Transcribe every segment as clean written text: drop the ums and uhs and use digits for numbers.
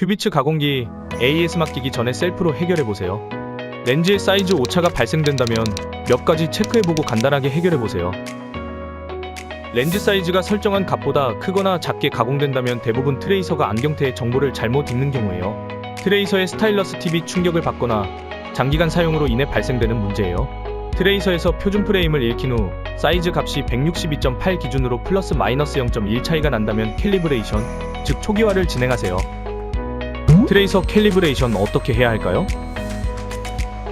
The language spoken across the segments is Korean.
휴비츠 가공기 AS 맡기기 전에 셀프로 해결해보세요. 렌즈의 사이즈 오차가 발생된다면 몇 가지 체크해보고 간단하게 해결해보세요. 렌즈 사이즈가 설정한 값보다 크거나 작게 가공된다면 대부분 트레이서가 안경테의 정보를 잘못 읽는 경우예요. 트레이서의 스타일러스 팁이 충격을 받거나 장기간 사용으로 인해 발생되는 문제예요. 트레이서에서 표준 프레임을 읽힌 후 사이즈 값이 162.8 기준으로 플러스 마이너스 0.1 차이가 난다면 캘리브레이션, 즉 초기화를 진행하세요. 트레이서 캘리브레이션 어떻게 해야 할까요?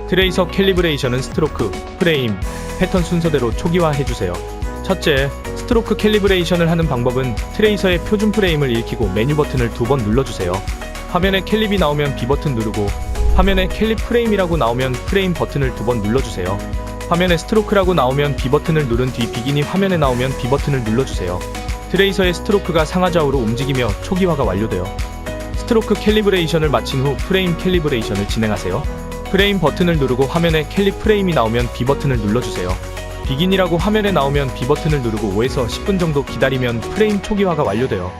트레이서 캘리브레이션은 스트로크, 프레임, 패턴 순서대로 초기화 해주세요. 첫째, 스트로크 캘리브레이션을 하는 방법은 트레이서의 표준 프레임을 읽히고 메뉴 버튼을 2번 눌러주세요. 화면에 캘립이 나오면 B 버튼 누르고 화면에 캘립 프레임이라고 나오면 프레임 버튼을 2번 눌러주세요. 화면에 스트로크라고 나오면 B 버튼을 누른 뒤 비긴이 화면에 나오면 B 버튼을 눌러주세요. 트레이서의 스트로크가 상하좌우로 움직이며 초기화가 완료돼요. 스트로크 캘리브레이션을 마친 후 프레임 캘리브레이션을 진행하세요. 프레임 버튼을 누르고 화면에 캘립 프레임이 나오면 B 버튼을 눌러주세요. 비긴이라고 화면에 나오면 B 버튼을 누르고 5에서 10분 정도 기다리면 프레임 초기화가 완료돼요.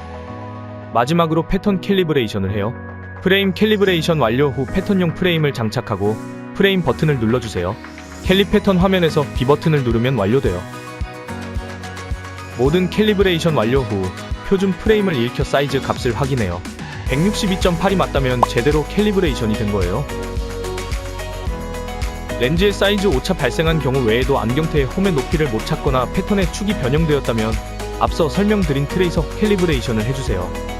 마지막으로 패턴 캘리브레이션을 해요. 프레임 캘리브레이션 완료 후 패턴용 프레임을 장착하고 프레임 버튼을 눌러주세요. 캘립 패턴 화면에서 B 버튼을 누르면 완료돼요. 모든 캘리브레이션 완료 후 표준 프레임을 읽혀 사이즈 값을 확인해요. 162.8이 맞다면 제대로 캘리브레이션이 된 거예요. 렌즈의 사이즈 오차 발생한 경우 외에도 안경테의 홈의 높이를 못 찾거나 패턴의 축이 변형되었다면 앞서 설명드린 트레이서 캘리브레이션을 해주세요.